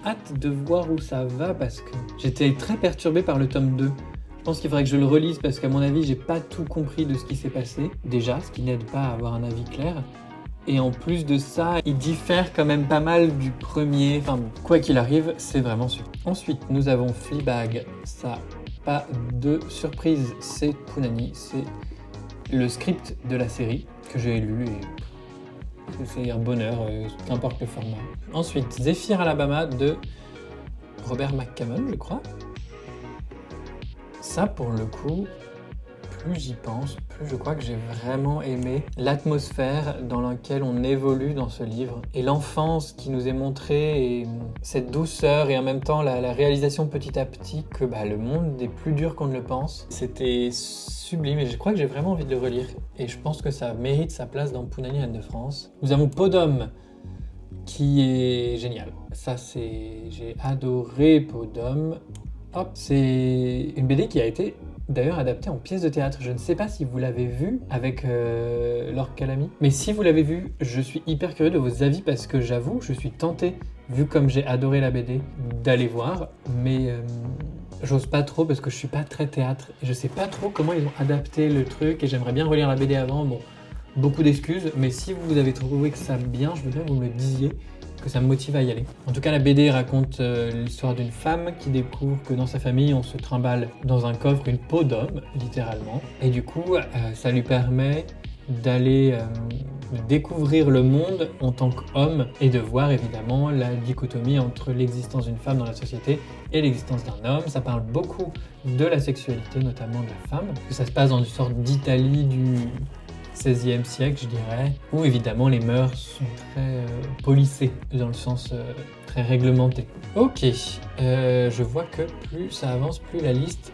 Speaker 1: hâte de voir où ça va parce que j'étais très perturbé par le tome 2. Je pense qu'il faudrait que je le relise parce qu'à mon avis, j'ai pas tout compris de ce qui s'est passé. Déjà, ce qui n'aide pas à avoir un avis clair. Et en plus de ça, il diffère quand même pas mal du premier. Enfin, quoi qu'il arrive, c'est vraiment super. Ensuite, nous avons Fleabag. Ça, pas de surprise, c'est Pounani. C'est le script de la série que j'ai lu et c'est un bonheur, qu'importe le format. Ensuite, Zephyr Alabama de Robert McCammon, je crois. Ça, pour le coup, plus j'y pense, plus je crois que j'ai vraiment aimé l'atmosphère dans laquelle on évolue dans ce livre et l'enfance qui nous est montrée et cette douceur et en même temps la réalisation petit à petit que le monde est plus dur qu'on ne le pense. C'était sublime et je crois que j'ai vraiment envie de le relire et je pense que ça mérite sa place dans Pounani Reine de France. Nous avons Peau d'homme qui est génial. Ça j'ai adoré Peau d'homme. Hop, c'est une BD qui a été d'ailleurs adapté en pièce de théâtre. Je ne sais pas si vous l'avez vu avec Laure Calamy. Mais si vous l'avez vu, je suis hyper curieux de vos avis parce que j'avoue, je suis tenté, vu comme j'ai adoré la BD, d'aller voir. Mais j'ose pas trop parce que je suis pas très théâtre. Et je sais pas trop comment ils ont adapté le truc et j'aimerais bien relire la BD avant. Bon, beaucoup d'excuses, mais si vous avez trouvé que ça bien, je veux bien que vous me le disiez, que ça me motive à y aller. En tout cas, la BD raconte l'histoire d'une femme qui découvre que dans sa famille, on se trimballe dans un coffre une peau d'homme, littéralement. Et du coup, ça lui permet d'aller découvrir le monde en tant qu'homme et de voir évidemment la dichotomie entre l'existence d'une femme dans la société et l'existence d'un homme. Ça parle beaucoup de la sexualité, notamment de la femme, parce que ça se passe dans une sorte d'Italie du XVIe siècle, je dirais, où évidemment les mœurs sont très policées, dans le sens très réglementé. Ok, je vois que plus ça avance, plus la liste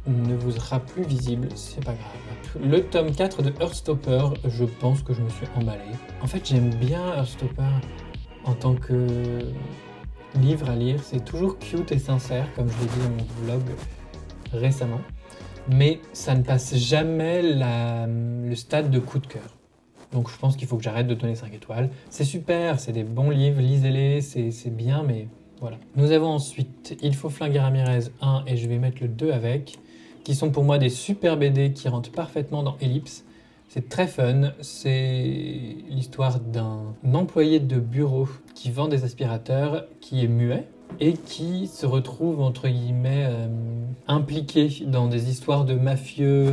Speaker 1: ne vous sera plus visible, c'est pas grave. Le tome 4 de Heartstopper, je pense que je me suis emballé. En fait, j'aime bien Heartstopper en tant que livre à lire, c'est toujours cute et sincère, comme je l'ai dit dans mon vlog récemment. Mais ça ne passe jamais le stade de coup de cœur. Donc je pense qu'il faut que j'arrête de donner 5 étoiles. C'est super, c'est des bons livres, lisez-les, c'est bien, mais voilà. Nous avons ensuite Il faut flinguer Ramirez 1 et je vais mettre le 2 avec, qui sont pour moi des super BD qui rentrent parfaitement dans Ellipse. C'est très fun, c'est l'histoire d'un employé de bureau qui vend des aspirateurs, qui est muet, et qui se retrouve, entre guillemets, impliqué dans des histoires de mafieux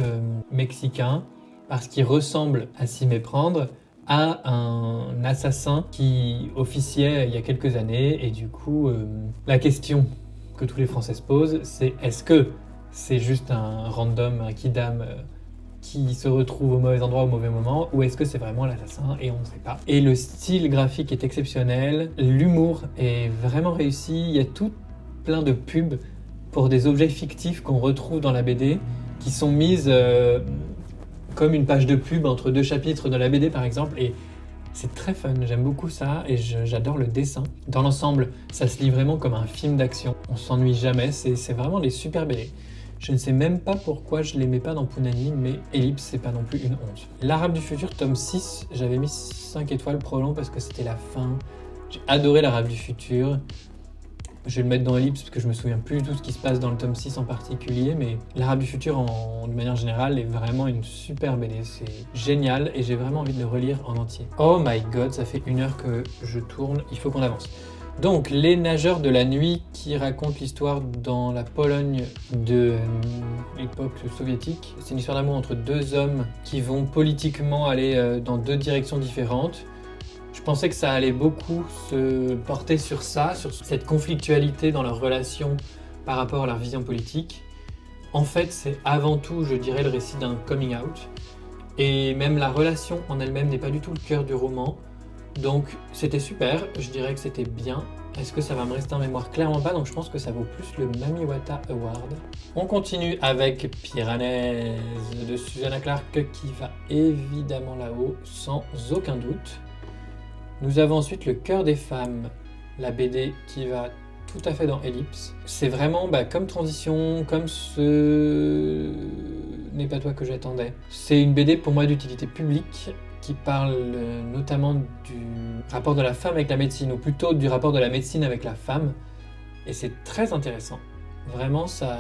Speaker 1: mexicains parce qu'il ressemble, à s'y méprendre, à un assassin qui officiait il y a quelques années. Et du coup, la question que tous les Français se posent, c'est est-ce que c'est juste un random, un kidam qui se retrouve au mauvais endroit au mauvais moment, ou est-ce que c'est vraiment l'assassin et on ne sait pas. Et le style graphique est exceptionnel, l'humour est vraiment réussi, il y a tout plein de pubs pour des objets fictifs qu'on retrouve dans la BD, qui sont mises comme une page de pub entre deux chapitres de la BD par exemple, et c'est très fun, j'aime beaucoup ça et j'adore le dessin. Dans l'ensemble, ça se lit vraiment comme un film d'action, on s'ennuie jamais, c'est vraiment des super BD. Je ne sais même pas pourquoi je les mets pas dans Punani, mais Ellipse, c'est pas non plus une honte. L'Arabe du futur, tome 6, j'avais mis 5 étoiles probablement parce que c'était la fin. J'ai adoré l'Arabe du futur. Je vais le mettre dans Ellipse parce que je me souviens plus du tout ce qui se passe dans le tome 6 en particulier, mais l'Arabe du futur, de manière générale, est vraiment une super BD. C'est génial et j'ai vraiment envie de le relire en entier. Oh my god, ça fait 1 heure que je tourne, il faut qu'on avance. Donc, Les Nageurs de la Nuit, qui raconte l'histoire dans la Pologne de l'époque soviétique. C'est une histoire d'amour entre deux hommes qui vont politiquement aller dans deux directions différentes. Je pensais que ça allait beaucoup se porter sur ça, sur cette conflictualité dans leur relation par rapport à leur vision politique. En fait, c'est avant tout, je dirais, le récit d'un coming out. Et même la relation en elle-même n'est pas du tout le cœur du roman. Donc c'était super, je dirais que c'était bien. Est-ce que ça va me rester en mémoire? Clairement pas, donc je pense que ça vaut plus le Mamiwata Award. On continue avec Piranèse de Susanna Clarke qui va évidemment là-haut, sans aucun doute. Nous avons ensuite Le Cœur des femmes, la BD qui va tout à fait dans Ellipse. C'est vraiment comme transition, comme ce n'est pas toi que j'attendais. C'est une BD pour moi d'utilité publique qui parle notamment du rapport de la femme avec la médecine, ou plutôt du rapport de la médecine avec la femme. Et c'est très intéressant. Vraiment, ça,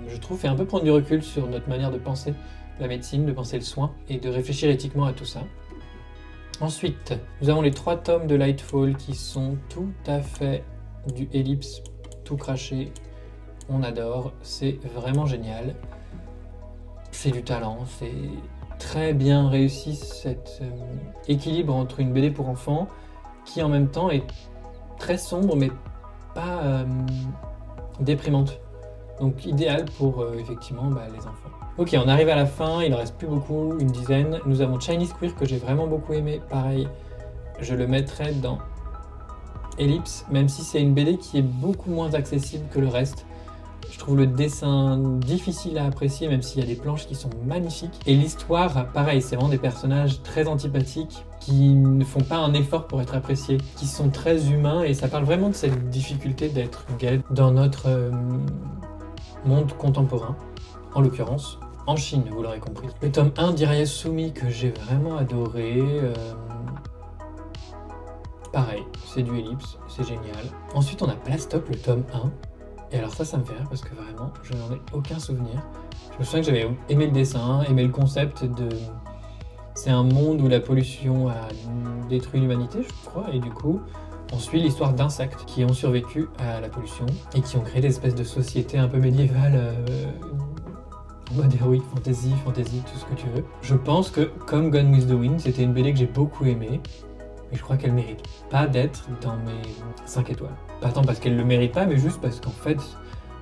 Speaker 1: je trouve, fait un peu prendre du recul sur notre manière de penser la médecine, de penser le soin, et de réfléchir éthiquement à tout ça. Ensuite, nous avons les 3 tomes de Lightfall qui sont tout à fait du Ellipse, tout craché. On adore, c'est vraiment génial. C'est du talent, c'est très bien réussi cet équilibre entre une BD pour enfants qui en même temps est très sombre mais pas déprimante. Donc idéal pour effectivement les enfants. Ok, on arrive à la fin, il ne reste plus beaucoup, une dizaine. Nous avons Chinese Queer que j'ai vraiment beaucoup aimé. Pareil, je le mettrai dans Ellipse, même si c'est une BD qui est beaucoup moins accessible que le reste. Je trouve le dessin difficile à apprécier, même s'il y a des planches qui sont magnifiques. Et l'histoire, pareil, c'est vraiment des personnages très antipathiques qui ne font pas un effort pour être appréciés, qui sont très humains, et ça parle vraiment de cette difficulté d'être gay dans notre monde contemporain, en l'occurrence en Chine, vous l'aurez compris. Le tome 1 d'Irayasumi que j'ai vraiment adoré. Pareil, c'est du Ellipse, c'est génial. Ensuite, on a Plastop, le tome 1. Et alors ça me fait rire parce que vraiment, je n'en ai aucun souvenir. Je me souviens que j'avais aimé le dessin, aimé le concept de... C'est un monde où la pollution a détruit l'humanité, je crois, et du coup, on suit l'histoire d'insectes qui ont survécu à la pollution et qui ont créé des espèces de sociétés un peu médiévales, en mode héroïque, fantasy, tout ce que tu veux. Je pense que, comme Gone with the Wind, c'était une BD que j'ai beaucoup aimée, mais je crois qu'elle mérite pas d'être dans mes 5 étoiles. Pas tant parce qu'elle le mérite pas, mais juste parce qu'en fait,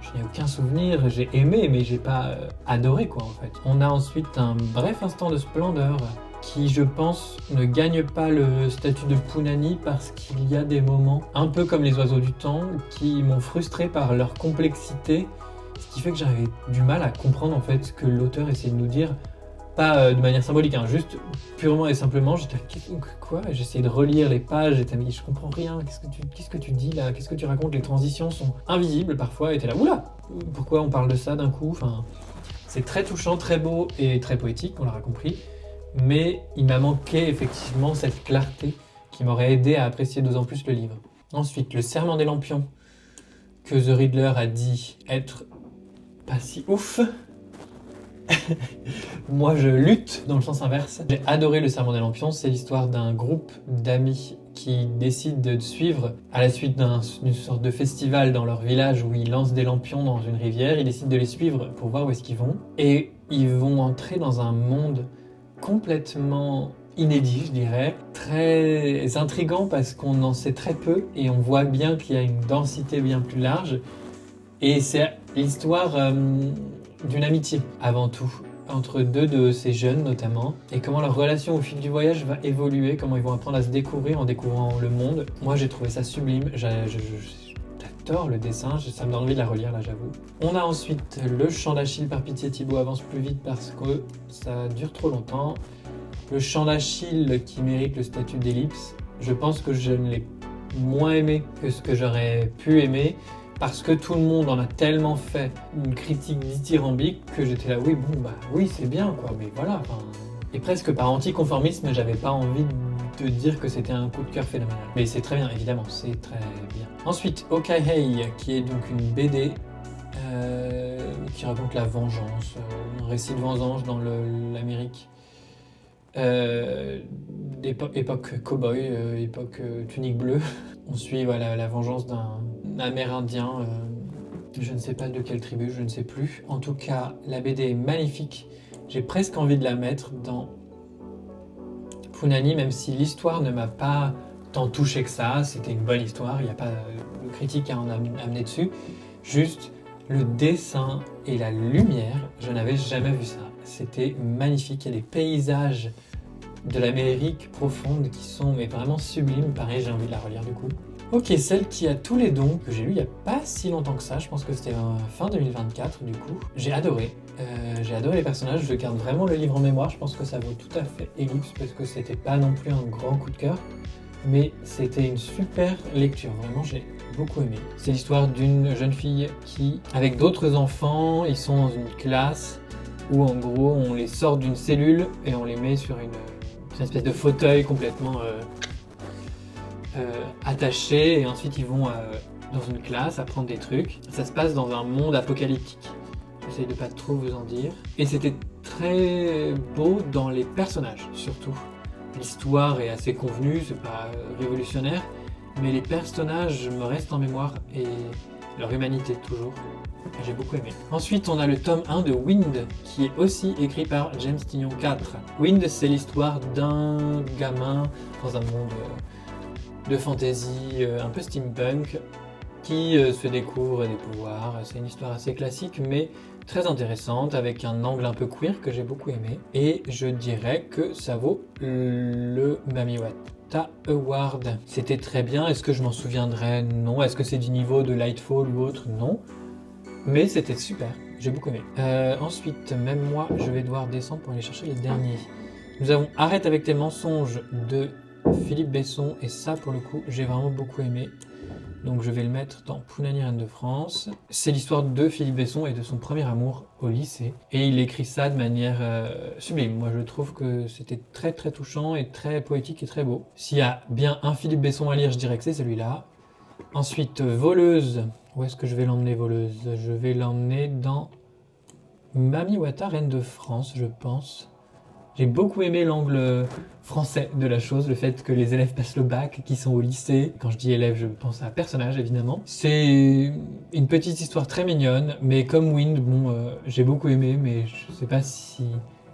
Speaker 1: je n'ai aucun souvenir, j'ai aimé, mais j'ai pas adoré quoi en fait. On a ensuite un bref instant de splendeur qui, je pense, ne gagne pas le statut de Punani parce qu'il y a des moments, un peu comme Les Oiseaux du Temps, qui m'ont frustré par leur complexité, ce qui fait que j'avais du mal à comprendre en fait ce que l'auteur essayait de nous dire. Pas de manière symbolique, hein, juste purement et simplement, j'étais quoi? J'essayais de relire les pages, j'étais mais je comprends rien, qu'est-ce que tu dis là? Qu'est-ce que tu racontes? Les transitions sont invisibles parfois, et t'es là, oula! Pourquoi on parle de ça d'un coup? Enfin, c'est très touchant, très beau et très poétique, on l'aura compris, mais il m'a manqué effectivement cette clarté qui m'aurait aidé à apprécier d'autant plus le livre. Ensuite, Le Serment des Lampions, que The Riddler a dit être pas si ouf. Moi je lutte dans le sens inverse. J'ai adoré Le Serment des Lampions, c'est l'histoire d'un groupe d'amis qui décident de suivre à la suite d'une sorte de festival dans leur village où ils lancent des lampions dans une rivière. Ils décident de les suivre pour voir où est-ce qu'ils vont. Et ils vont entrer dans un monde complètement inédit, je dirais, très intriguant parce qu'on en sait très peu et on voit bien qu'il y a une densité bien plus large. Et c'est l'histoire d'une amitié avant tout. entre deux de ces jeunes notamment, et comment leur relation au fil du voyage va évoluer, comment ils vont apprendre à se découvrir en découvrant le monde. Moi j'ai trouvé ça sublime, j'adore le dessin, ça me donne envie de la relire là j'avoue. On a ensuite Le Chant d'Achille par Pitié Thibaut avance plus vite parce que ça dure trop longtemps. Le Chant d'Achille qui mérite le statut d'ellipse, je pense que je ne l'ai moins aimé que ce que j'aurais pu aimer, parce que tout le monde en a tellement fait une critique dithyrambique que j'étais là, oui, bon, bah oui, c'est bien, quoi, mais voilà. Et presque par anticonformisme, j'avais pas envie de dire que c'était un coup de cœur phénoménal. Mais c'est très bien, évidemment, c'est très bien. Ensuite, Okai Hei, qui est donc une BD qui raconte la vengeance, un récit de vengeance dans l'Amérique. Époque cow-boy, époque tunique bleue. On suit voilà, la vengeance d'un Amérindien, je ne sais pas de quelle tribu, je ne sais plus. En tout cas, la BD est magnifique. J'ai presque envie de la mettre dans Punani, même si l'histoire ne m'a pas tant touché que ça. C'était une bonne histoire, il n'y a pas de critique à en amener dessus. Juste le dessin et la lumière, je n'avais jamais vu ça. C'était magnifique, il y a des paysages de l'Amérique profonde qui sont mais vraiment sublimes. Pareil, j'ai envie de la relire du coup. Ok, celle qui a tous les dons, que j'ai lu il n'y a pas si longtemps que ça, je pense que c'était fin 2024 du coup. J'ai adoré les personnages, je garde vraiment le livre en mémoire, je pense que ça vaut tout à fait Ellipse parce que c'était pas non plus un grand coup de cœur, mais c'était une super lecture, vraiment j'ai beaucoup aimé. C'est l'histoire d'une jeune fille qui, avec d'autres enfants, ils sont dans une classe où en gros on les sort d'une cellule et on les met sur une espèce de fauteuil complètement attaché, et ensuite ils vont dans une classe apprendre des trucs. Ça se passe dans un monde apocalyptique. J'essaie de pas trop vous en dire. Et c'était très beau dans les personnages surtout. L'histoire est assez convenue, c'est pas révolutionnaire, mais les personnages me restent en mémoire et leur humanité toujours. J'ai beaucoup aimé. Ensuite, on a le tome 1 de Wind, qui est aussi écrit par James Tynion IV. Wind, c'est l'histoire d'un gamin dans un monde de fantasy, un peu steampunk, qui se découvre des pouvoirs. C'est une histoire assez classique, mais très intéressante, avec un angle un peu queer que j'ai beaucoup aimé. Et je dirais que ça vaut le Mamiwata Award. C'était très bien. Est-ce que je m'en souviendrai? Non. Est-ce que c'est du niveau de Lightfall ou autre? Non. Mais c'était super, j'ai beaucoup aimé. Ensuite, même moi, je vais devoir descendre pour aller chercher les derniers. Nous avons Arrête avec tes mensonges de Philippe Besson, et ça, pour le coup, j'ai vraiment beaucoup aimé. Donc je vais le mettre dans Punani Reine de France. C'est l'histoire de Philippe Besson et de son premier amour au lycée. Et il écrit ça de manière sublime. Moi, je trouve que c'était très très touchant et très poétique et très beau. S'il y a bien un Philippe Besson à lire, je dirais que c'est celui-là. Ensuite, Voleuse. Où est-ce que je vais l'emmener, Voleuse? Je vais l'emmener dans Mamiwata, Reine de France, je pense. J'ai beaucoup aimé l'angle français de la chose, le fait que les élèves passent le bac, qui sont au lycée. Quand je dis élève, je pense à personnage, évidemment. C'est une petite histoire très mignonne, mais comme Wind, bon, j'ai beaucoup aimé, mais je sais pas si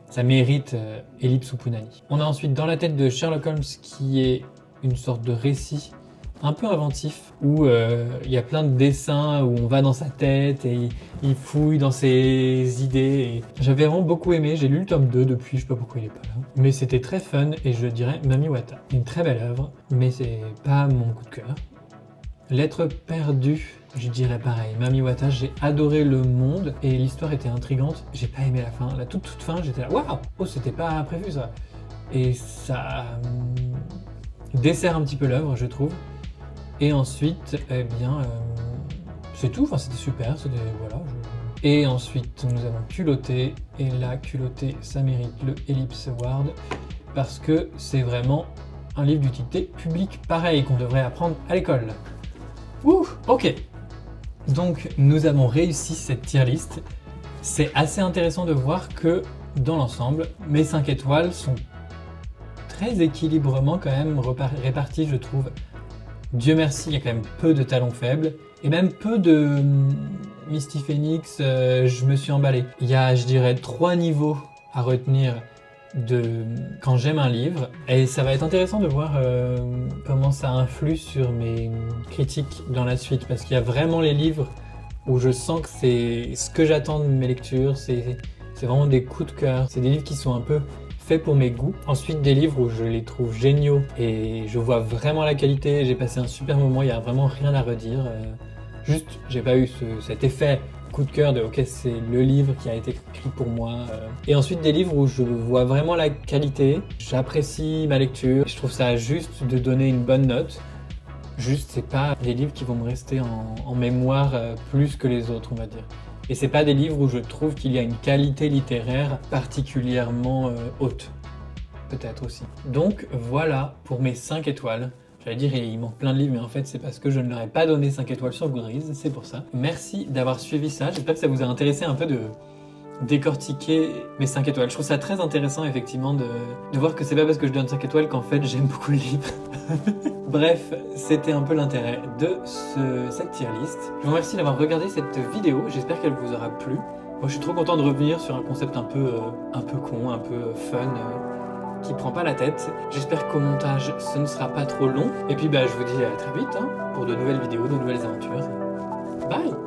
Speaker 1: ça mérite Ellipse ou Punani. On a ensuite Dans la tête de Sherlock Holmes, qui est une sorte de récit un peu inventif, où il y a plein de dessins, où on va dans sa tête et il fouille dans ses idées. J'avais vraiment beaucoup aimé, j'ai lu le tome 2 depuis, je sais pas pourquoi il est pas là. Mais c'était très fun et je dirais Mamiwata. Une très belle œuvre, mais c'est pas mon coup de cœur. Lettre perdue, je dirais pareil. Mamiwata, j'ai adoré le monde et l'histoire était intrigante. J'ai pas aimé la fin, la toute fin, j'étais là, waouh, oh c'était pas prévu ça. Et ça dessert un petit peu l'œuvre, je trouve. Et ensuite, eh bien, c'est tout, enfin c'était super, c'était, voilà. Et ensuite, nous avons Culotté, et là, Culotté, ça mérite le Ellipse Award, parce que c'est vraiment un livre d'utilité publique pareil, qu'on devrait apprendre à l'école. Ouh, ok. Donc, nous avons réussi cette tier list. C'est assez intéressant de voir que, dans l'ensemble, mes 5 étoiles sont très équilibrement quand même réparties, je trouve. Dieu merci, il y a quand même peu de talons faibles, et même peu de Misty Phoenix, je me suis emballé. Il y a, je dirais, 3 niveaux à retenir de quand j'aime un livre, et ça va être intéressant de voir comment ça influe sur mes critiques dans la suite, parce qu'il y a vraiment les livres où je sens que c'est ce que j'attends de mes lectures, c'est C'est vraiment des coups de cœur. C'est des livres qui sont un peu faits pour mes goûts. Ensuite, des livres où je les trouve géniaux et je vois vraiment la qualité. J'ai passé un super moment, il n'y a vraiment rien à redire. Juste, j'ai pas eu cet effet coup de cœur de ok, c'est le livre qui a été écrit pour moi. Et ensuite, des livres où je vois vraiment la qualité. J'apprécie ma lecture. Je trouve ça juste de donner une bonne note. Juste, c'est pas des livres qui vont me rester en mémoire plus que les autres, on va dire. Et c'est pas des livres où je trouve qu'il y a une qualité littéraire particulièrement haute. Peut-être aussi. Donc voilà pour mes 5 étoiles. J'allais dire il manque plein de livres, mais en fait c'est parce que je ne leur ai pas donné 5 étoiles sur Goodreads, c'est pour ça. Merci d'avoir suivi ça, j'espère que ça vous a intéressé un peu de décortiquer mes 5 étoiles. Je trouve ça très intéressant effectivement de voir que c'est pas parce que je donne 5 étoiles qu'en fait j'aime beaucoup le livre. Bref, c'était un peu l'intérêt de cette tier list. Je vous remercie d'avoir regardé cette vidéo, j'espère qu'elle vous aura plu. Moi je suis trop content de revenir sur un concept un peu con, un peu fun, qui prend pas la tête. J'espère qu'au montage ce ne sera pas trop long. Et puis je vous dis à très vite pour de nouvelles vidéos, de nouvelles aventures. Bye!